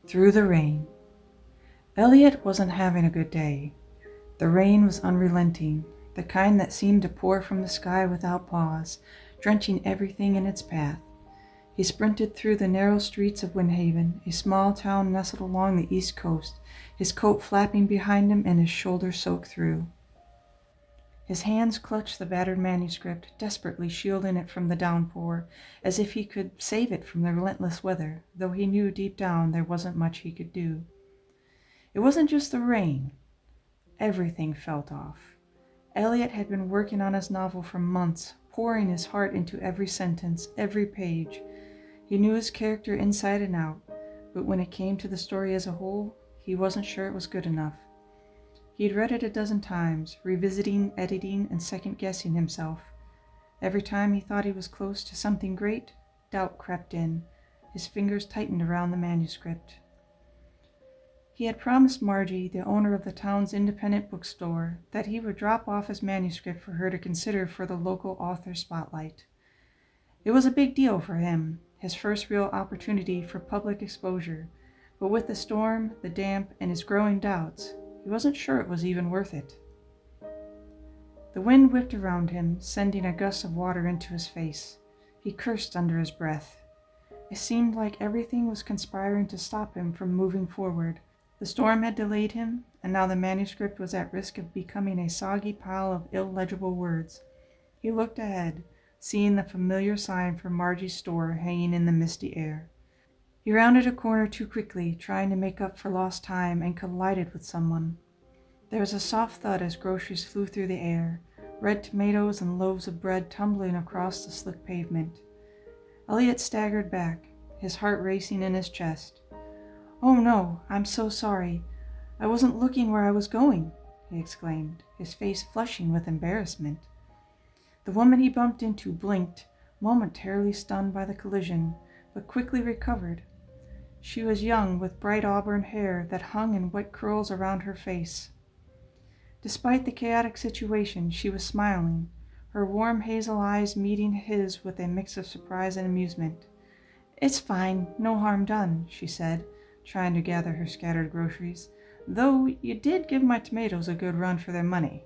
Through the rain. Elliot wasn't having a good day. The rain was unrelenting, the kind that seemed to pour from the sky without pause, drenching everything in its path. He sprinted through the narrow streets of Windhaven, a small town nestled along the east coast, his coat flapping behind him and his shoulders soaked through. His hands clutched the battered manuscript, desperately shielding it from the downpour, as if he could save it from the relentless weather, though he knew deep down there wasn't much he could do. It wasn't just the rain. Everything felt off. Elliot had been working on his novel for months, pouring his heart into every sentence, every page. He knew his character inside and out, but when it came to the story as a whole, he wasn't sure it was good enough. He'd read it a dozen times, revisiting, editing, and second-guessing himself. Every time he thought he was close to something great, doubt crept in. His fingers tightened around the manuscript. He had promised Margie, the owner of the town's independent bookstore, that he would drop off his manuscript for her to consider for the local author spotlight. It was a big deal for him, his first real opportunity for public exposure, but with the storm, the damp, and his growing doubts, he wasn't sure it was even worth it. The wind whipped around him, sending a gust of water into his face. He cursed under his breath. It seemed like everything was conspiring to stop him from moving forward. The storm had delayed him, and now the manuscript was at risk of becoming a soggy pile of illegible words. He looked ahead, seeing the familiar sign for Margie's store hanging in the misty air. He rounded a corner too quickly, trying to make up for lost time, and collided with someone. There was a soft thud as groceries flew through the air, red tomatoes and loaves of bread tumbling across the slick pavement. Elliot staggered back, his heart racing in his chest. "Oh no, I'm so sorry. I wasn't looking where I was going," he exclaimed, his face flushing with embarrassment. The woman he bumped into blinked, momentarily stunned by the collision, but quickly recovered. She was young, with bright auburn hair that hung in wet curls around her face. Despite the chaotic situation, she was smiling, her warm hazel eyes meeting his with a mix of surprise and amusement. "It's fine, no harm done," she said, trying to gather her scattered groceries, "though you did give my tomatoes a good run for their money."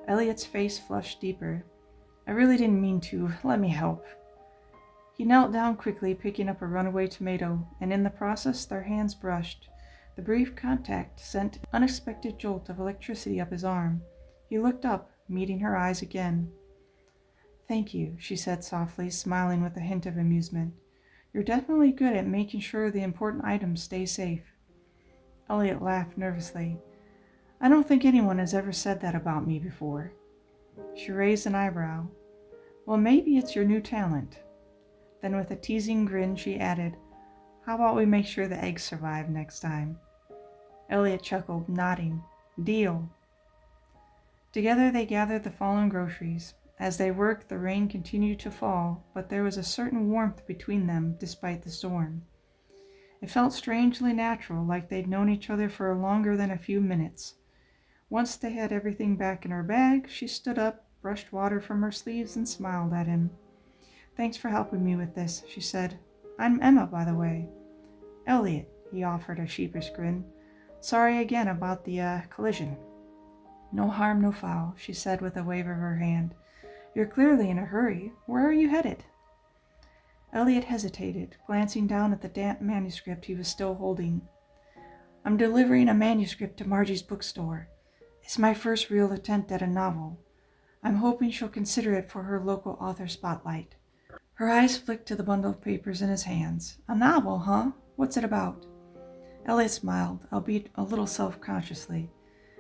Elliot's face flushed deeper. "I really didn't mean to. Let me help." He knelt down quickly, picking up a runaway tomato, and in the process their hands brushed. The brief contact sent an unexpected jolt of electricity up his arm. He looked up, meeting her eyes again. "Thank you," she said softly, smiling with a hint of amusement. "You're definitely good at making sure the important items stay safe." Elliot laughed nervously. "I don't think anyone has ever said that about me before." She raised an eyebrow. "Well, maybe it's your new talent." Then with a teasing grin she added, "How about we make sure the eggs survive next time?" Elliot chuckled, nodding. "Deal." Together they gathered the fallen groceries. As they worked, the rain continued to fall, but there was a certain warmth between them despite the storm. It felt strangely natural, like they'd known each other for longer than a few minutes. Once they had everything back in her bag, she stood up, brushed water from her sleeves, and smiled at him. "Thanks for helping me with this," she said. "I'm Emma, by the way." "Elliot," he offered, a sheepish grin. "Sorry again about the collision." "No harm, no foul," she said with a wave of her hand. "You're clearly in a hurry. Where are you headed?" Elliot hesitated, glancing down at the damp manuscript he was still holding. "I'm delivering a manuscript to Margie's bookstore. It's my first real attempt at a novel. I'm hoping she'll consider it for her local author spotlight." Her eyes flicked to the bundle of papers in his hands. "A novel, huh? What's it about?" Elliot smiled, albeit a little self-consciously.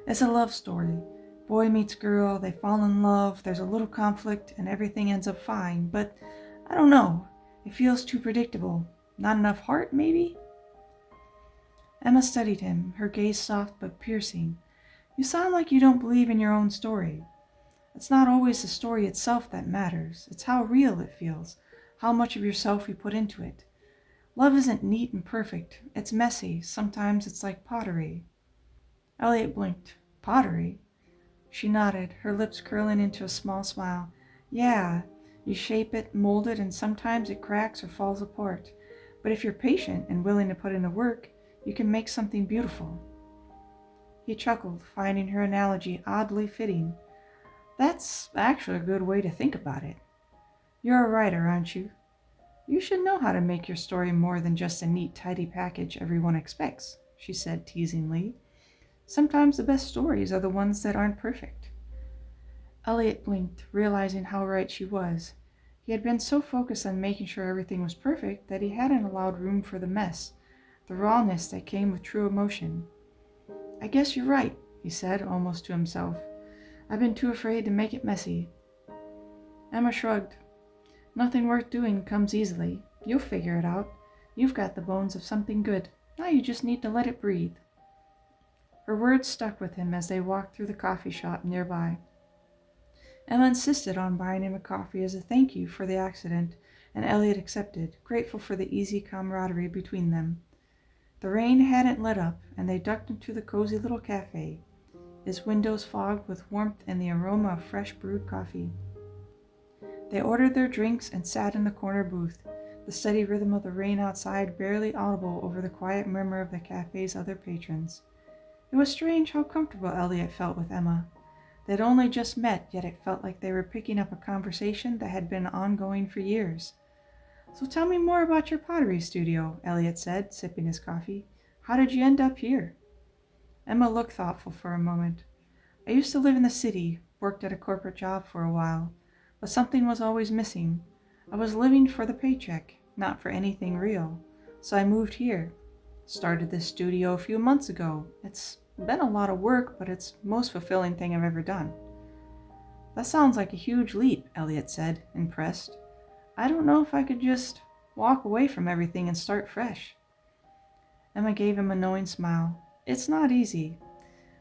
"It's a love story. Boy meets girl, they fall in love, there's a little conflict, and everything ends up fine. But, I don't know, it feels too predictable. Not enough heart, maybe?" Emma studied him, her gaze soft but piercing. "You sound like you don't believe in your own story. It's not always the story itself that matters. It's how real it feels, how much of yourself you put into it. Love isn't neat and perfect. It's messy. Sometimes it's like pottery." Elliot blinked. "Pottery?" She nodded, her lips curling into a small smile. "Yeah, you shape it, mold it, and sometimes it cracks or falls apart. But if you're patient and willing to put in the work, You can make something beautiful." He chuckled, finding her analogy oddly fitting. "That's actually a good way to think about it. You're a writer, aren't you? You should know how to make your story more than just a neat, tidy package everyone expects," she said teasingly. "Sometimes the best stories are the ones that aren't perfect." Elliot blinked, realizing how right she was. He had been so focused on making sure everything was perfect that he hadn't allowed room for the mess, the rawness that came with true emotion. "I guess you're right," he said, almost to himself. "I've been too afraid to make it messy." Emma shrugged. "Nothing worth doing comes easily. You'll figure it out. You've got the bones of something good. Now you just need to let it breathe." Her words stuck with him as they walked through the coffee shop nearby. Emma insisted on buying him a coffee as a thank you for the accident, and Elliot accepted, grateful for the easy camaraderie between them. The rain hadn't let up, and they ducked into the cozy little cafe, its windows fogged with warmth and the aroma of fresh brewed coffee. They ordered their drinks and sat in the corner booth, the steady rhythm of the rain outside barely audible over the quiet murmur of the cafe's other patrons. It was strange how comfortable Elliot felt with Emma. They'd only just met, yet it felt like they were picking up a conversation that had been ongoing for years. "So tell me more about your pottery studio," Elliot said, sipping his coffee. "How did you end up here?" Emma looked thoughtful for a moment. "I used to live in the city, worked at a corporate job for a while, but something was always missing. I was living for the paycheck, not for anything real, so I moved here. Started this studio a few months ago. It's been a lot of work, but it's the most fulfilling thing I've ever done." "That sounds like a huge leap," Elliot said, impressed. "I don't know if I could just walk away from everything and start fresh." Emma gave him a knowing smile. "It's not easy,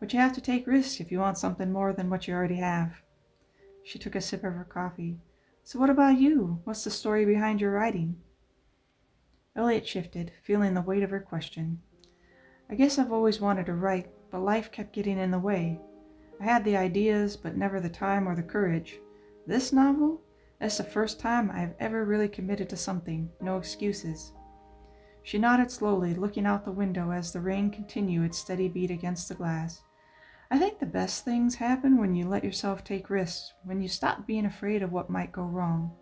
but you have to take risks if you want something more than what you already have." She took a sip of her coffee. "So what about you? What's the story behind your writing?" Elliot shifted, feeling the weight of her question. "I guess I've always wanted to write, but life kept getting in the way. I had the ideas, but never the time or the courage. This novel? It's the first time I've ever really committed to something, no excuses." She nodded slowly, looking out the window as the rain continued its steady beat against the glass. "I think the best things happen when you let yourself take risks, when you stop being afraid of what might go wrong."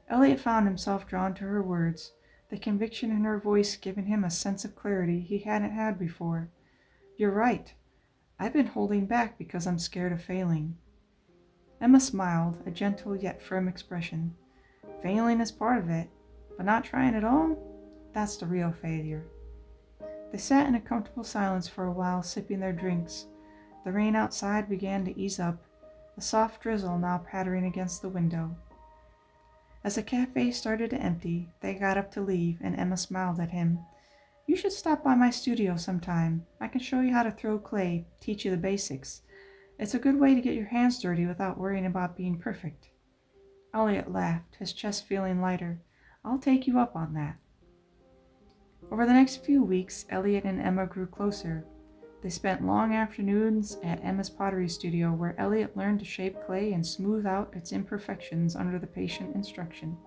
Elliot found himself drawn to her words, the conviction in her voice giving him a sense of clarity he hadn't had before. "You're right. I've been holding back because I'm scared of failing." Emma smiled, a gentle yet firm expression. "Failing is part of it, but not trying at all? That's the real failure." They sat in a comfortable silence for a while, sipping their drinks. The rain outside began to ease up, a soft drizzle now pattering against the window. As the cafe started to empty, they got up to leave, and Emma smiled at him. "You should stop by my studio sometime. I can show you how to throw clay, teach you the basics. It's a good way to get your hands dirty without worrying about being perfect." Elliot laughed, his chest feeling lighter. "I'll take you up on that." Over the next few weeks, Elliot and Emma grew closer. They spent long afternoons at Emma's pottery studio, where Elliot learned to shape clay and smooth out its imperfections under the patient instruction.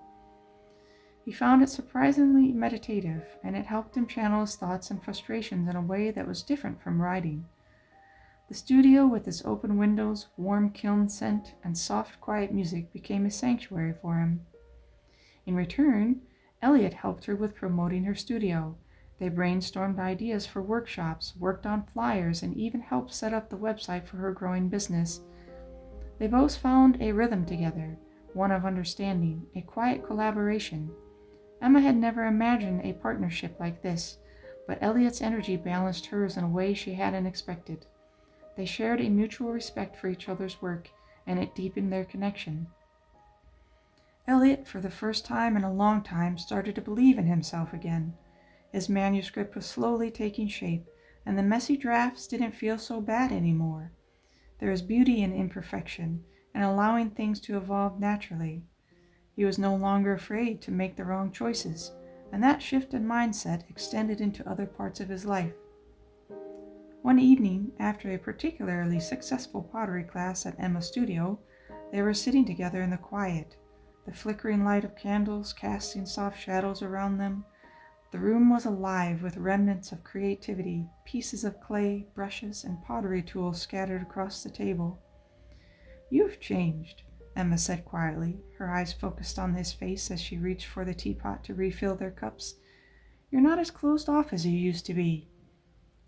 He found it surprisingly meditative, and it helped him channel his thoughts and frustrations in a way that was different from writing. The studio, with its open windows, warm kiln scent, and soft, quiet music, became a sanctuary for him. In return, Elliot helped her with promoting her studio. They brainstormed ideas for workshops, worked on flyers, and even helped set up the website for her growing business. They both found a rhythm together, one of understanding, a quiet collaboration. Emma had never imagined a partnership like this, but Elliot's energy balanced hers in a way she hadn't expected. They shared a mutual respect for each other's work, and it deepened their connection. Elliot, for the first time in a long time, started to believe in himself again. His manuscript was slowly taking shape, and the messy drafts didn't feel so bad anymore. There was beauty in imperfection, and allowing things to evolve naturally. He was no longer afraid to make the wrong choices, and that shift in mindset extended into other parts of his life. One evening, after a particularly successful pottery class at Emma's studio, they were sitting together in the quiet, the flickering light of candles casting soft shadows around them. The room was alive with remnants of creativity, pieces of clay, brushes, and pottery tools scattered across the table. "You've changed," Emma said quietly, her eyes focused on his face as she reached for the teapot to refill their cups. "You're not as closed off as you used to be."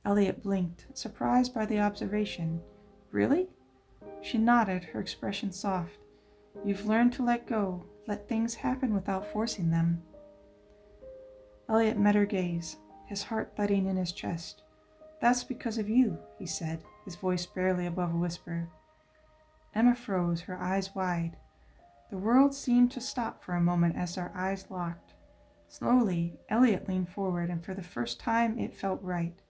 Elliot blinked, surprised by the observation. "Really?" She nodded, her expression soft. "You've learned to let go, let things happen without forcing them." Elliot met her gaze, his heart thudding in his chest. "That's because of you," he said, his voice barely above a whisper. Emma froze, her eyes wide. The world seemed to stop for a moment as their eyes locked. Slowly, Elliot leaned forward, and for the first time it felt right.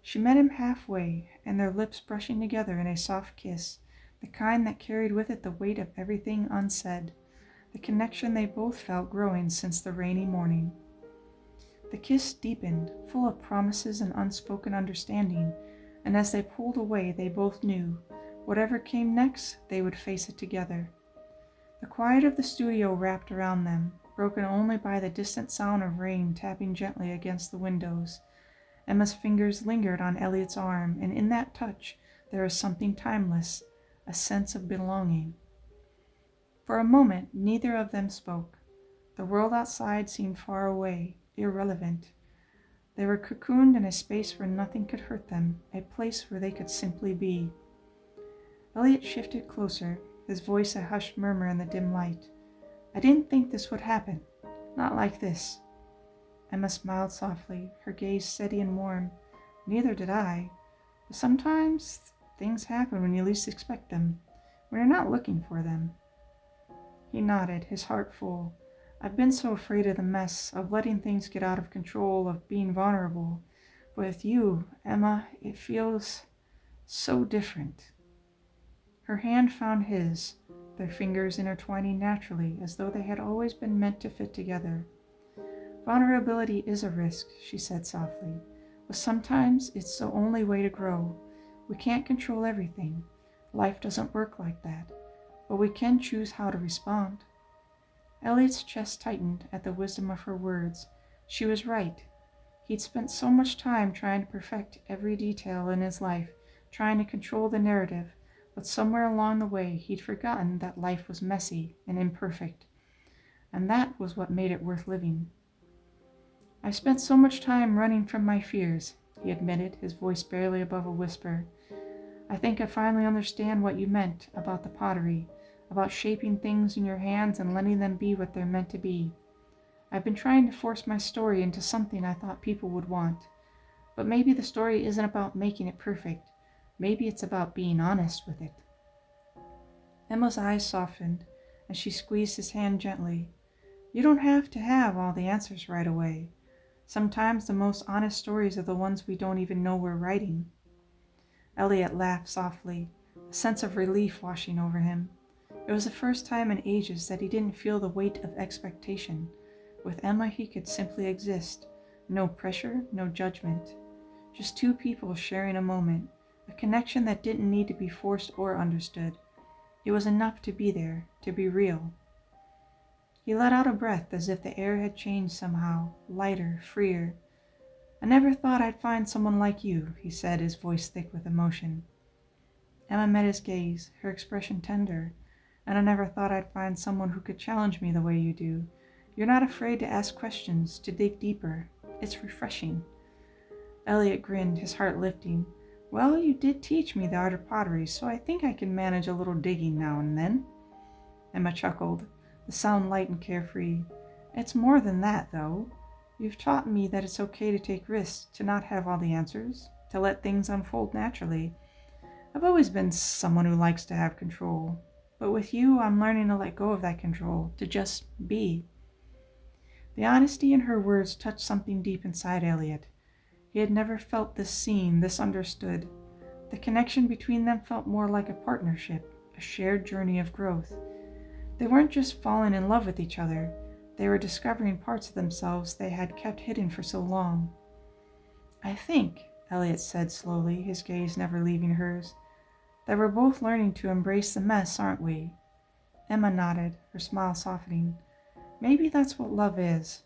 She met him halfway, and their lips brushing together in a soft kiss, the kind that carried with it the weight of everything unsaid, the connection they both felt growing since the rainy morning. The kiss deepened, full of promises and unspoken understanding, and as they pulled away they both knew, whatever came next, they would face it together. The quiet of the studio wrapped around them, broken only by the distant sound of rain tapping gently against the windows. Emma's fingers lingered on Elliot's arm, and in that touch there was something timeless, a sense of belonging. For a moment neither of them spoke. The world outside seemed far away, irrelevant. They were cocooned in a space where nothing could hurt them, a place where they could simply be. Elliot shifted closer, his voice a hushed murmur in the dim light. "I didn't think this would happen. Not like this." Emma smiled softly, her gaze steady and warm. "Neither did I. But sometimes things happen when you least expect them, when you're not looking for them." He nodded, his heart full. "I've been so afraid of the mess, of letting things get out of control, of being vulnerable. But with you, Emma, it feels so different." Her hand found his, their fingers intertwining naturally, as though they had always been meant to fit together. "Vulnerability is a risk," she said softly, "but sometimes it's the only way to grow. We can't control everything. Life doesn't work like that, but we can choose how to respond." Elliot's chest tightened at the wisdom of her words. She was right. He'd spent so much time trying to perfect every detail in his life, trying to control the narrative, but somewhere along the way he'd forgotten that life was messy and imperfect, and that was what made it worth living. "I've spent so much time running from my fears," he admitted, his voice barely above a whisper. "I think I finally understand what you meant about the pottery, about shaping things in your hands and letting them be what they're meant to be. I've been trying to force my story into something I thought people would want. But maybe the story isn't about making it perfect. Maybe it's about being honest with it." Emma's eyes softened, and she squeezed his hand gently. "You don't have to have all the answers right away. Sometimes the most honest stories are the ones we don't even know we're writing." Elliot laughed softly, a sense of relief washing over him. It was the first time in ages that he didn't feel the weight of expectation. With Emma he could simply exist. No pressure, no judgment. Just two people sharing a moment, a connection that didn't need to be forced or understood. It was enough to be there, to be real. He let out a breath as if the air had changed somehow, lighter, freer. "I never thought I'd find someone like you," he said, his voice thick with emotion. Emma met his gaze, her expression tender. "And I never thought I'd find someone who could challenge me the way you do. You're not afraid to ask questions, to dig deeper. It's refreshing." Elliot grinned, his heart lifting. "Well, you did teach me the art of pottery, so I think I can manage a little digging now and then." Emma chuckled, the sound light and carefree. "It's more than that, though. You've taught me that it's okay to take risks, to not have all the answers, to let things unfold naturally. I've always been someone who likes to have control, but with you I'm learning to let go of that control, to just be." The honesty in her words touched something deep inside Elliot. He had never felt this seen, this understood. The connection between them felt more like a partnership, a shared journey of growth. They weren't just falling in love with each other, they were discovering parts of themselves they had kept hidden for so long. "I think," Elliot said slowly, his gaze never leaving hers, "that we're both learning to embrace the mess, aren't we?" Emma nodded, her smile softening. "Maybe that's what love is.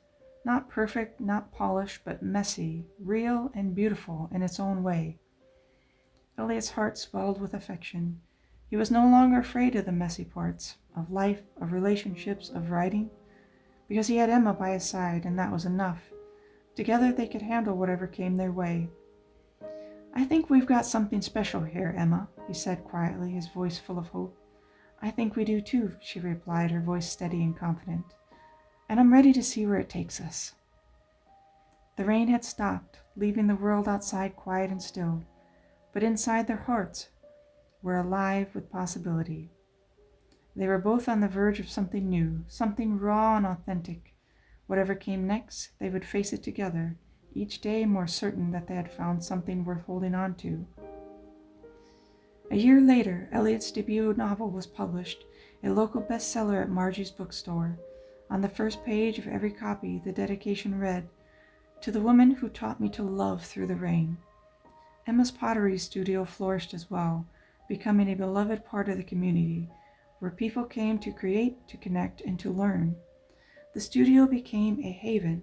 Not perfect, not polished, but messy, real, and beautiful in its own way. Elliot's heart swelled with affection. He was no longer afraid of the messy parts, of life, of relationships, of writing, because he had Emma by his side, and that was enough. Together they could handle whatever came their way. "I think we've got something special here, Emma," he said quietly, his voice full of hope. "I think we do too," she replied, her voice steady and confident. "And I'm ready to see where it takes us." The rain had stopped, leaving the world outside quiet and still, but inside their hearts were alive with possibility. They were both on the verge of something new, something raw and authentic. Whatever came next, they would face it together, each day more certain that they had found something worth holding on to. A year later, Elliot's debut novel was published, a local bestseller at Margie's bookstore. On the first page of every copy, the dedication read, "To the woman who taught me to love through the rain." Emma's pottery studio flourished as well, becoming a beloved part of the community, where people came to create, to connect, and to learn. The studio became a haven,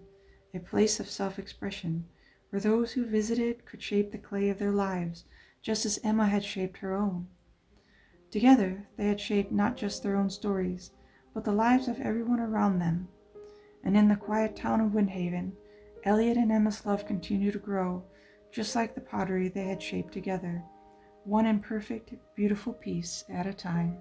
a place of self-expression, where those who visited could shape the clay of their lives, just as Emma had shaped her own. Together, they had shaped not just their own stories, but the lives of everyone around them. And in the quiet town of Windhaven, Elliot and Emma's love continued to grow, just like the pottery they had shaped together, one imperfect, beautiful piece at a time.